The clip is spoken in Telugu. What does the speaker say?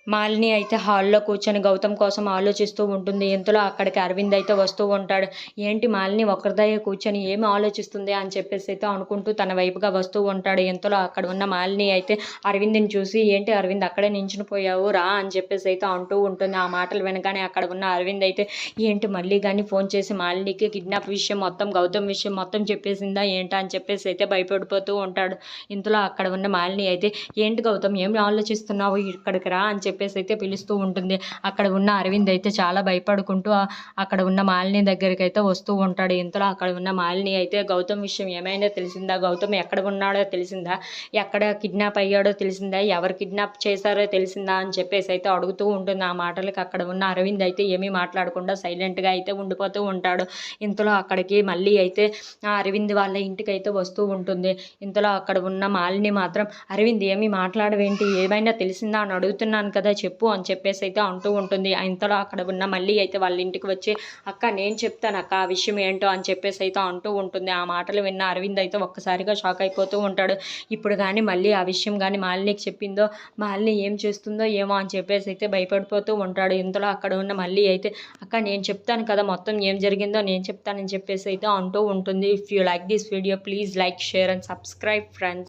మాలిని అయితే హాల్లో కూర్చొని గౌతమ్ కోసం ఆలోచిస్తూ ఉంటుంది. ఇంతలో అక్కడికి అరవింద్ అయితే వస్తూ ఉంటాడు. ఏంటి మాలిని ఒక్కరిదయ్యే కూర్చొని ఏమి ఆలోచిస్తుంది అని చెప్పేసి అయితే అనుకుంటూ తన వైపుగా వస్తూ ఉంటాడు. ఇంతలో అక్కడ ఉన్న మాలిని అయితే అరవింద్ని చూసి, ఏంటి అరవింద్ అక్కడే నించుని పోయావు రా అని చెప్పేసి అయితే అంటూ ఉంటుంది. ఆ మాటలు వినగానే అక్కడ ఉన్న అరవింద్ అయితే, ఏంటి మళ్ళీ కానీ ఫోన్ చేసి మాలినికి కిడ్నాప్ విషయం మొత్తం, గౌతమ్ విషయం మొత్తం చెప్పేసిందా ఏంటా అని చెప్పేసి అయితే భయపడిపోతూ ఉంటాడు. ఇంతలో అక్కడ ఉన్న మాలిని అయితే, ఏంటి గౌతమ్ ఏం ఆలోచిస్తున్నావు, ఇక్కడికి రా అని చెప్పేసి అయితే పిలుస్తూ ఉంటుంది. అక్కడ ఉన్న అరవింద్ అయితే చాలా భయపడుకుంటూ అక్కడ ఉన్న మాలిని దగ్గరికి అయితే వస్తూ ఉంటాడు. ఇంతలో అక్కడ ఉన్న మాలిని అయితే, గౌతమ్ విషయం ఏమైనా తెలిసిందా, గౌతమ్ ఎక్కడ ఉన్నాడో తెలిసిందా, ఎక్కడ కిడ్నాప్ అయ్యాడో తెలిసిందా, ఎవరు కిడ్నాప్ చేశారో తెలిసిందా అని చెప్పేసి అయితే అడుగుతూ ఉంటుంది. ఆ మాటలకి అక్కడ ఉన్న అరవింద్ అయితే ఏమీ మాట్లాడకుండా సైలెంట్గా అయితే ఉండిపోతూ ఉంటాడు. ఇంతలో అక్కడికి మళ్ళీ అయితే ఆ అరవింద్ వాళ్ళ ఇంటికి అయితే వస్తూ ఉంటుంది. ఇంతలో అక్కడ ఉన్న మాలిని మాత్రం, అరవింద్ ఏమీ మాట్లాడవేంటి, ఏమైనా తెలిసిందా అని అడుగుతున్నాను కదా చెప్పు అని చెప్పేసి అయితే అంటూ ఉంటుంది. ఇంతలో అక్కడ ఉన్న మళ్ళీ అయితే వాళ్ళ ఇంటికి వచ్చి, అక్క నేను చెప్తాను అక్క ఆ విషయం ఏంటో అని చెప్పేసి అయితే అంటూ ఉంటుంది. ఆ మాటలు విన్న అరవింద్ అయితే ఒక్కసారిగా షాక్ అయిపోతూ ఉంటాడు. ఇప్పుడు కానీ మళ్ళీ ఆ విషయం కానీ మాలినికి చెప్పిందో, మాలిని ఏం చేస్తుందో ఏమో అని చెప్పేసి అయితే భయపడిపోతూ ఉంటాడు. ఇంతలో అక్కడ ఉన్న మళ్ళీ అయితే, అక్క నేను చెప్తాను కదా మొత్తం ఏం జరిగిందో నేను చెప్తానని చెప్పేసి అయితే అంటూ ఉంటుంది. If you like this video please like, share and subscribe friends.